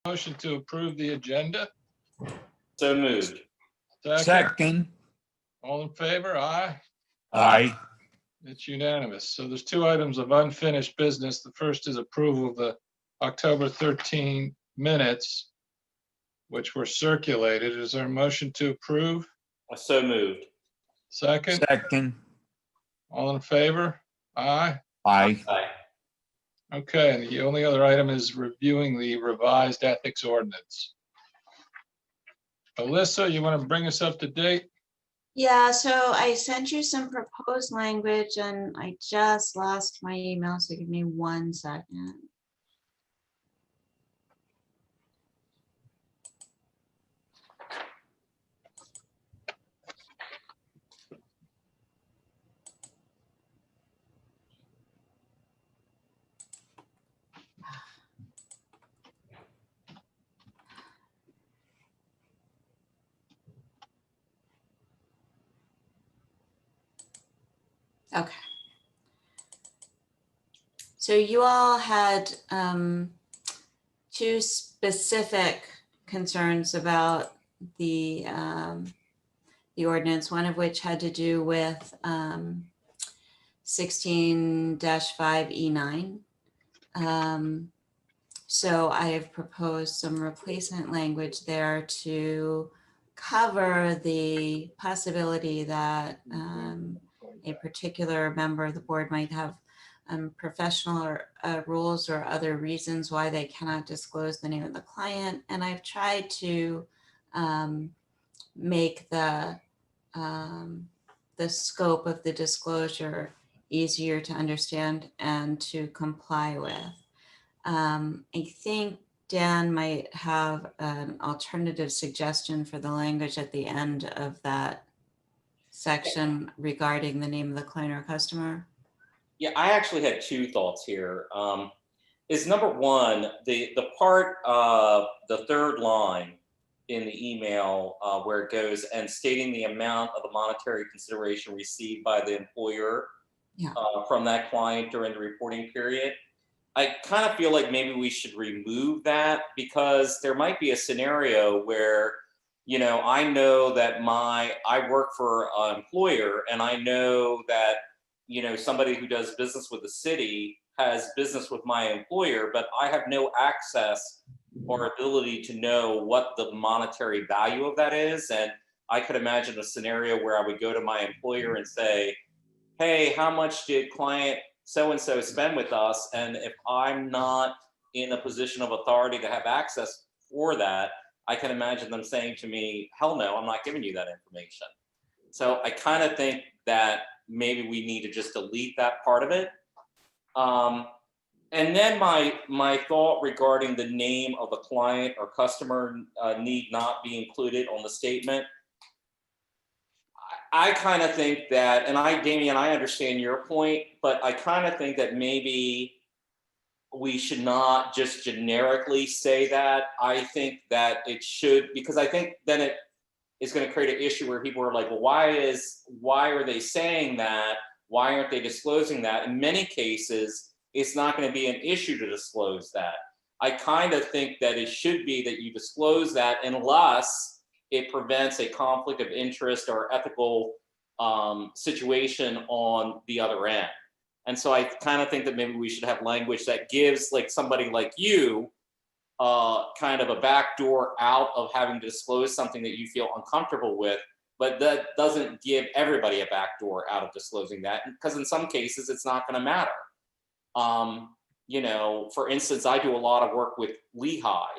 Motion to approve the agenda. So moved. Second. All in favor? Aye. Aye. It's unanimous. So there's two items of unfinished business. The first is approval of the October 13 minutes, which were circulated. Is there a motion to approve? So moved. Second, Second. all in favor? Aye. Aye. Aye. Okay, and the only other item is reviewing the revised ethics ordinance. Alyssa, you want to bring us up to date? Yeah, so I sent you some proposed language and I just lost my email, so give me 1 second. Okay. So you all had two specific concerns about the ordinance, one of which had to do with 16-5E9. So I have proposed some replacement language there to cover the possibility that a particular member of the board might have professional or rules or other reasons why they cannot disclose the name of the client. And I've tried to make the scope of the disclosure easier to understand and to comply with. I think Dan might have an alternative suggestion for the language at the end of that section regarding the name of the client or customer. Yeah, I actually had two thoughts here. Is number one, the part of the third line in the email where it goes and stating the amount of the monetary consideration received by the employer from that client during the reporting period. I kind of feel like maybe we should remove that because there might be a scenario where, you know, I know that I work for an employer and I know that, you know, somebody who does business with the city has business with my employer, but I have no access or ability to know what the monetary value of that is. And I could imagine a scenario where I would go to my employer and say, hey, how much did client so-and-so spend with us? And if I'm not in a position of authority to have access for that, I can imagine them saying to me, hell no, I'm not giving you that information. So I kind of think that maybe we need to just delete that part of it. And then my thought regarding the name of the client or customer need not be included on the statement. I kind of think that, and Damien, I understand your point, but I kind of think that maybe we should not just generically say that. I think that it should, because I think then it is going to create an issue where people are like, well, why are they saying that? Why aren't they disclosing that? In many cases, it's not going to be an issue to disclose that. I kind of think that it should be that you disclose that unless it prevents a conflict of interest or ethical situation on the other end. And so I kind of think that maybe we should have language that gives like somebody like you kind of a backdoor out of having to disclose something that you feel uncomfortable with, but that doesn't give everybody a backdoor out of disclosing that, because in some cases it's not going to matter. You know, for instance, I do a lot of work with Lehigh.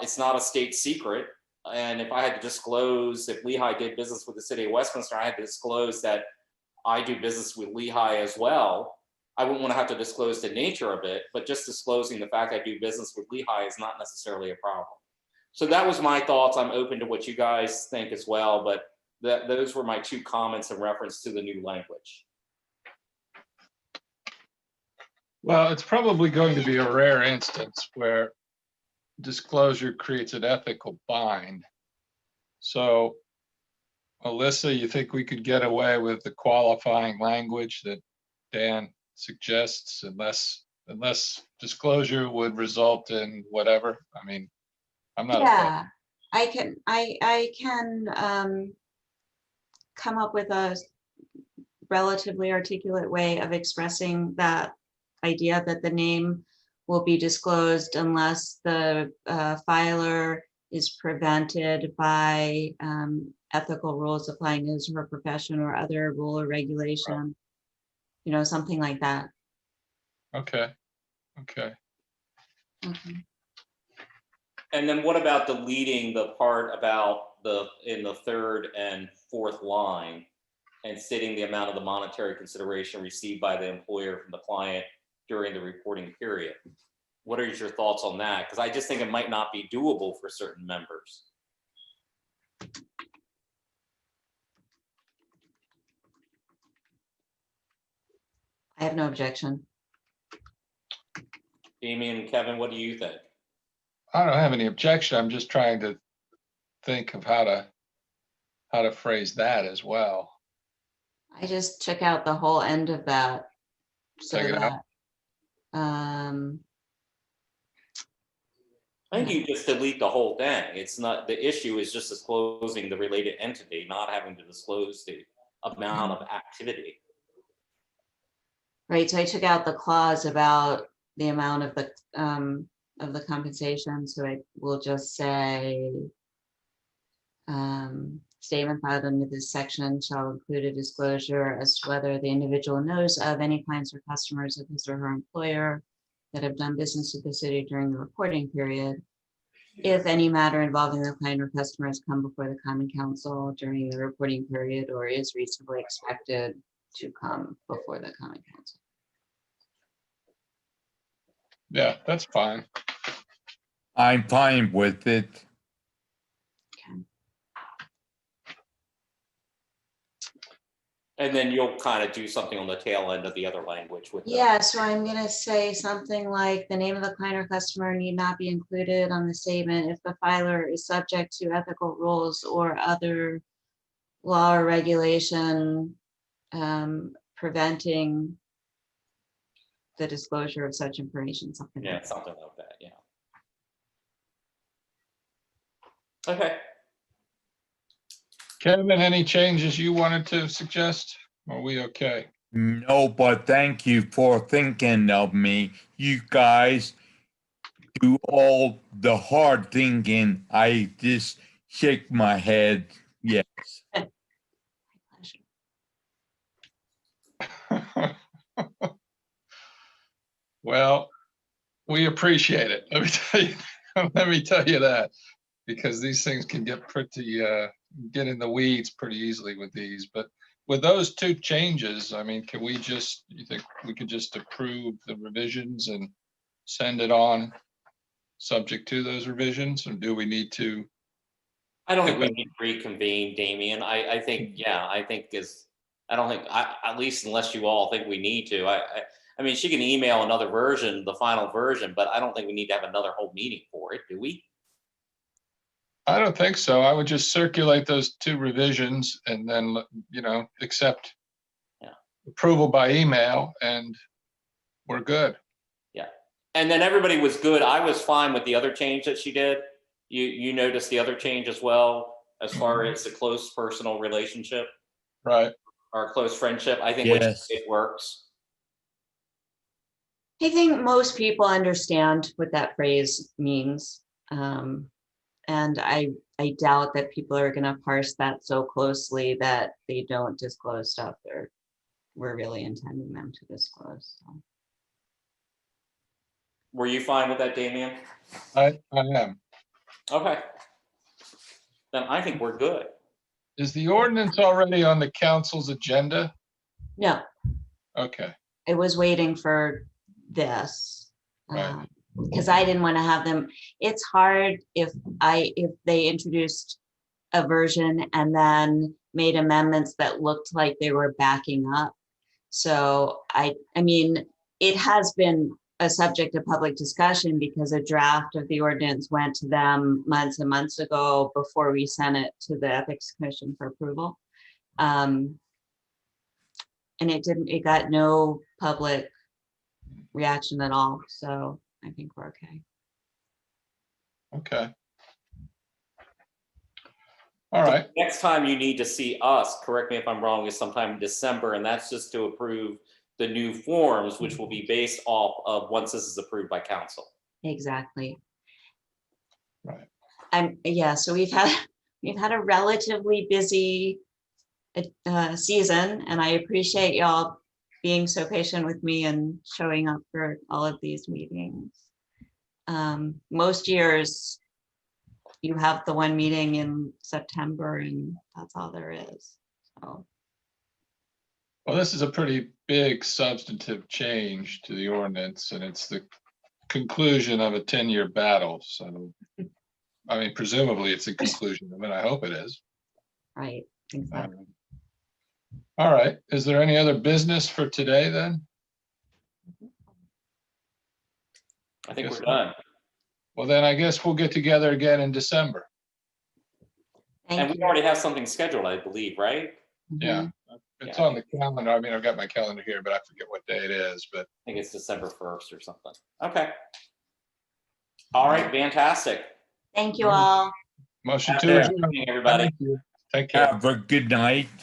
It's not a state secret. And if I had to disclose, if Lehigh did business with the city of Westminster, I had to disclose that I do business with Lehigh as well. I wouldn't want to have to disclose the nature of it, but just disclosing the fact I do business with Lehigh is not necessarily a problem. So that was my thoughts. I'm open to what you guys think as well, but those were my two comments in reference to the new language. Well, it's probably going to be a rare instance where disclosure creates an ethical bind. So, Alyssa, you think we could get away with the qualifying language that Dan suggests unless disclosure would result in whatever? I mean, I'm not. Yeah, I can come up with a relatively articulate way of expressing that idea that the name will be disclosed unless the filer is prevented by ethical rules applying to his or her profession or other rule or regulation, something like that. Okay. Okay. Okay. And then what about deleting the part about in the third and fourth line and stating the amount of the monetary consideration received by the employer from the client during the reporting period? What are your thoughts on that? Because I just think it might not be doable for certain members. I have no objection. Damien, Kevin, what do you think? I don't have any objection. I'm just trying to think of how to phrase that as well. I just took out the whole end of that so Take it out. that I think you just delete the whole thing. It's not, the issue is just disclosing the related entity, not having to disclose the amount of activity. right, so I took out the clause about the amount of the compensation, so I will just say statement filed under this section shall include a disclosure as to whether the individual knows of any clients or customers of his or her employer that have done business with the city during the reporting period. If any matter involving the client or customer has come before the Common Council during the reporting period or is reasonably expected to come before the Common Council. Yeah, that's fine. I'm fine with it. And then you'll kind of do something on the tail end of the other language with Yeah, so I'm gonna say something like the name of the client or customer need not be included on the statement if the filer is subject to ethical rules or other law or regulation preventing the disclosure of such information, something yeah, like that. something like that. Yeah. Okay. Kevin, any changes you wanted to suggest? Are we okay? No, but thank you for thinking of me. You guys do all the hard thinking. I just shake my head. Yes. Well, we appreciate it. Let me tell you, let me tell you that, because these things can get get in the weeds pretty easily with these. But with those two changes, I mean, you think we could just approve the revisions and send it on subject to those revisions, or do we need to? I don't think we need to reconvene, Damien. I think, yeah, I don't think, at least unless you all think we need to. I mean, she can email another version, the final version, but I don't think we need to have another whole meeting for it, do we? I don't think so. I would just circulate those two revisions and then, accept approval by email, and we're good. Yeah. And then everybody was good. I was fine with the other change that she did. You noticed the other change as well, as far as the close personal relationship, Right. or close friendship. I think Yes. it works. I think most people understand what that phrase means. And I doubt that people are going to parse that so closely that they don't disclose stuff we're really intending them to disclose. So. Were you fine with that, Damien? I am. Okay. Then I think we're good. Is the ordinance already on the council's agenda? No, Okay. I was waiting for this. Right. Because I didn't want to have them. It's hard if they introduced a version and then made amendments that looked like they were backing up. So I mean, it has been a subject of public discussion because a draft of the ordinance went to them months and months ago before we sent it to the Ethics Commission for approval. And it got no public reaction at all. So I think we're okay. Okay. All right, Next time you need to see us, correct me if I'm wrong, is sometime in December, and that's just to approve the new forms, which will be based off of once this is approved by council. Exactly. right. Yeah, so we've had a relatively busy season, and I appreciate y'all being so patient with me and showing up for all of these meetings. Most years you have the one meeting in September and that's all there is. So, Well, this is a pretty big substantive change to the ordinance, and it's the conclusion of a 10-year battle. So, I mean, presumably it's a conclusion of it. I hope it is. right, exactly. All right. Is there any other business for today then? I think Guess we're not. done. Well, then I guess we'll get together again in December. And Thank we you. already have something scheduled, I believe, right? Yeah, Mhm. it's Yeah. on the calendar. I mean, I've got my calendar here, but I forget what day it is, but I think it's December 1st or something. Okay. All right, fantastic. Thank you all. motion Have to a adjourn. good evening, everybody. Thank you. Take care. Have a good night.